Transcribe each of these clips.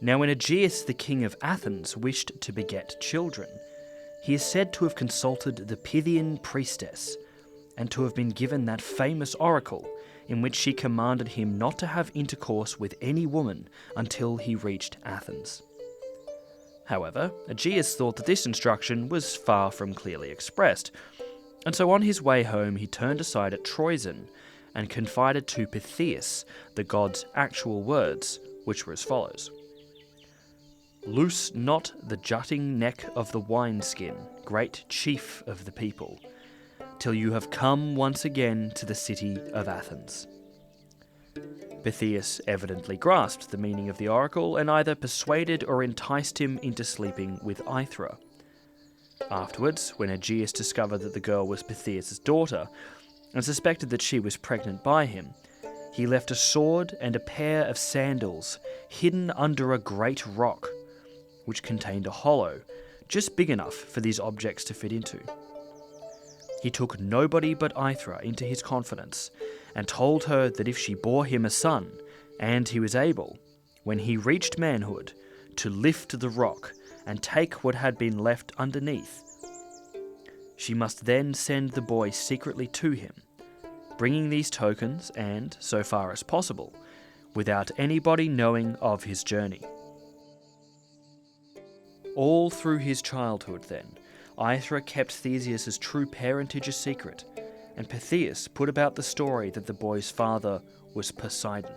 Now when Aegeus, the king of Athens, wished to beget children, he is said to have consulted the Pythian priestess, and to have been given that famous oracle in which she commanded him not to have intercourse with any woman until he reached Athens. However, Aegeus thought that this instruction was far from clearly expressed, and so on his way home he turned aside at Troezen and confided to Pythius the god's actual words, which were as follows: "Loose not the jutting neck of the wineskin, great chief of the people, till you have come once again to the city of Athens." Pythius evidently grasped the meaning of the oracle and either persuaded or enticed him into sleeping with Aithra. Afterwards, when Aegeus discovered that the girl was Pythius' daughter, and suspected that she was pregnant by him, he left a sword and a pair of sandals hidden under a great rock, which contained a hollow just big enough for these objects to fit into. He took nobody but Aithra into his confidence, and told her that if she bore him a son, and he was able, when he reached manhood, to lift the rock and take what had been left underneath, she must then send the boy secretly to him, bringing these tokens and, so far as possible, without anybody knowing of his journey. All through his childhood, then, Aithra kept Theseus' true parentage a secret, and Pythius put about the story that the boy's father was Poseidon.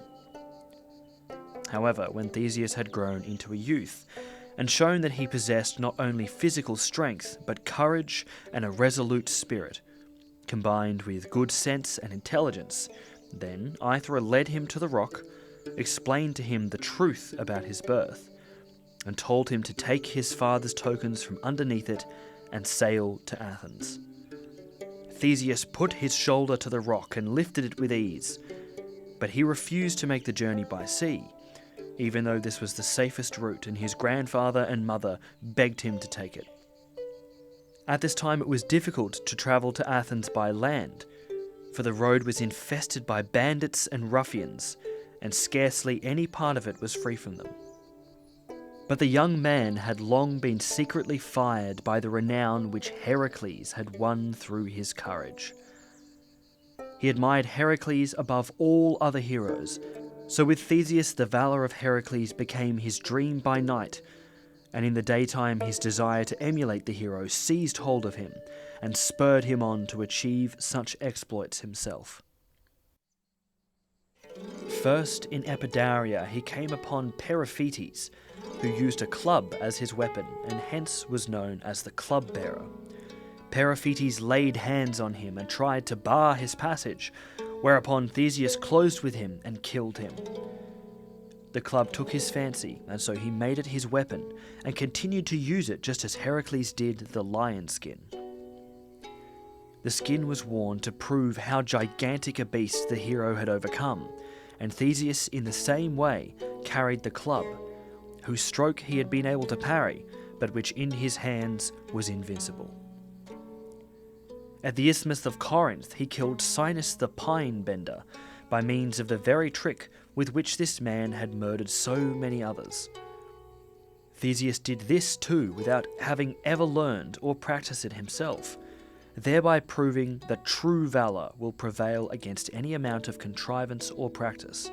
However, when Theseus had grown into a youth, and shown that he possessed not only physical strength, but courage and a resolute spirit, combined with good sense and intelligence, then Aithra led him to the rock, explained to him the truth about his birth, and told him to take his father's tokens from underneath it and sail to Athens. Theseus put his shoulder to the rock and lifted it with ease, but he refused to make the journey by sea, even though this was the safest route and his grandfather and mother begged him to take it. At this time it was difficult to travel to Athens by land, for the road was infested by bandits and ruffians, and scarcely any part of it was free from them. But the young man had long been secretly fired by the renown which Heracles had won through his courage. He admired Heracles above all other heroes, so with Theseus the valour of Heracles became his dream by night, and in the daytime his desire to emulate the hero seized hold of him and spurred him on to achieve such exploits himself. First in Epidaria he came upon Periphetes, who used a club as his weapon and hence was known as the club bearer. Periphetes laid hands on him and tried to bar his passage, whereupon Theseus closed with him and killed him. The club took his fancy, and so he made it his weapon and continued to use it just as Heracles did the lion skin. The skin was worn to prove how gigantic a beast the hero had overcome, and Theseus in the same way carried the club, whose stroke he had been able to parry, but which in his hands was invincible. At the Isthmus of Corinth he killed Sinus the Pine Bender by means of the very trick with which this man had murdered so many others. Theseus did this too without having ever learned or practiced it himself, thereby proving that true valour will prevail against any amount of contrivance or practice.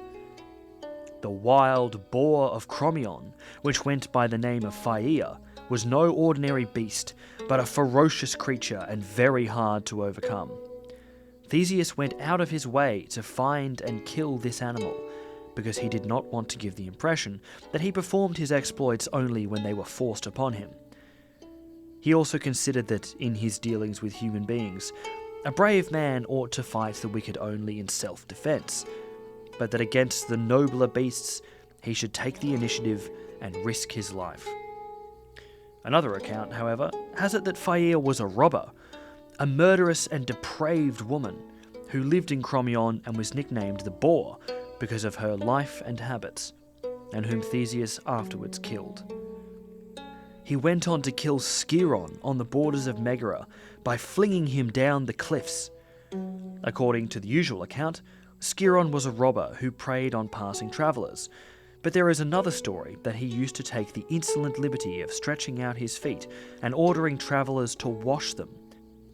The wild boar of Crommyon, which went by the name of Phaia, was no ordinary beast, but a ferocious creature and very hard to overcome. Theseus went out of his way to find and kill this animal, because he did not want to give the impression that he performed his exploits only when they were forced upon him. He also considered that, in his dealings with human beings, a brave man ought to fight the wicked only in self-defence, but that against the nobler beasts he should take the initiative and risk his life. Another account, however, has it that Phaia was a robber, a murderous and depraved woman who lived in Crommyon and was nicknamed the Boar because of her life and habits, and whom Theseus afterwards killed. He went on to kill Skiron on the borders of Megara by flinging him down the cliffs. According to the usual account, Skiron was a robber who preyed on passing travellers, but there is another story that he used to take the insolent liberty of stretching out his feet and ordering travellers to wash them,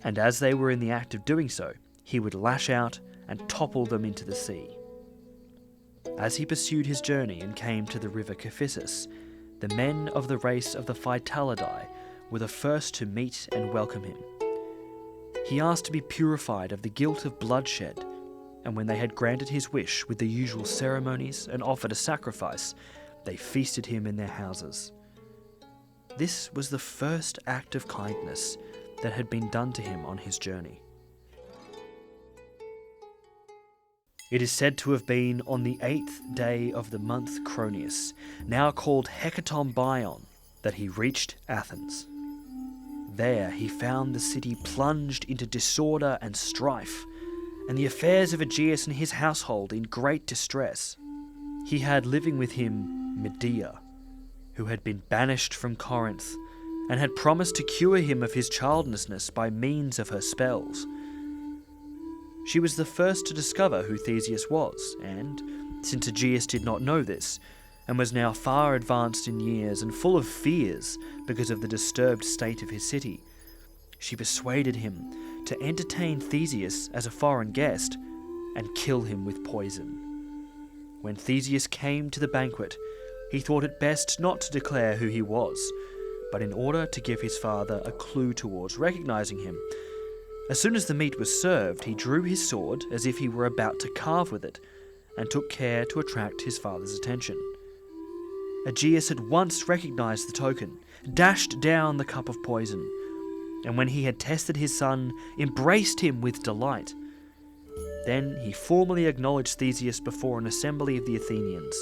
and as they were in the act of doing so, he would lash out and topple them into the sea. As he pursued his journey and came to the river Cephissus, the men of the race of the Phytalidae were the first to meet and welcome him. He asked to be purified of the guilt of bloodshed, and when they had granted his wish with the usual ceremonies and offered a sacrifice, they feasted him in their houses. This was the first act of kindness that had been done to him on his journey. It is said to have been on the 8th day of the month Cronius, now called Hecatombaion, that he reached Athens. There he found the city plunged into disorder and strife, and the affairs of Aegeus and his household in great distress. He had living with him Medea, who had been banished from Corinth, and had promised to cure him of his childlessness by means of her spells. She was the first to discover who Theseus was, and, since Aegeus did not know this, and was now far advanced in years and full of fears because of the disturbed state of his city, she persuaded him to entertain Theseus as a foreign guest and kill him with poison. When Theseus came to the banquet, he thought it best not to declare who he was, but in order to give his father a clue towards recognizing him. As soon as the meat was served, he drew his sword as if he were about to carve with it, and took care to attract his father's attention. Aegeus at once recognized the token, dashed down the cup of poison, and when he had tested his son, embraced him with delight. Then he formally acknowledged Theseus before an assembly of the Athenians,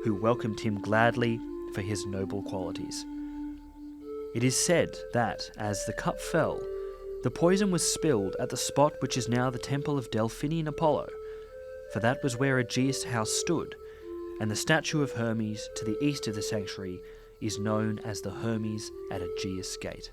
who welcomed him gladly for his noble qualities. It is said that, as the cup fell, the poison was spilled at the spot which is now the temple of Delphinian Apollo, for that was where Aegeus' house stood, and the statue of Hermes to the east of the sanctuary is known as the Hermes at Aegeus Gate.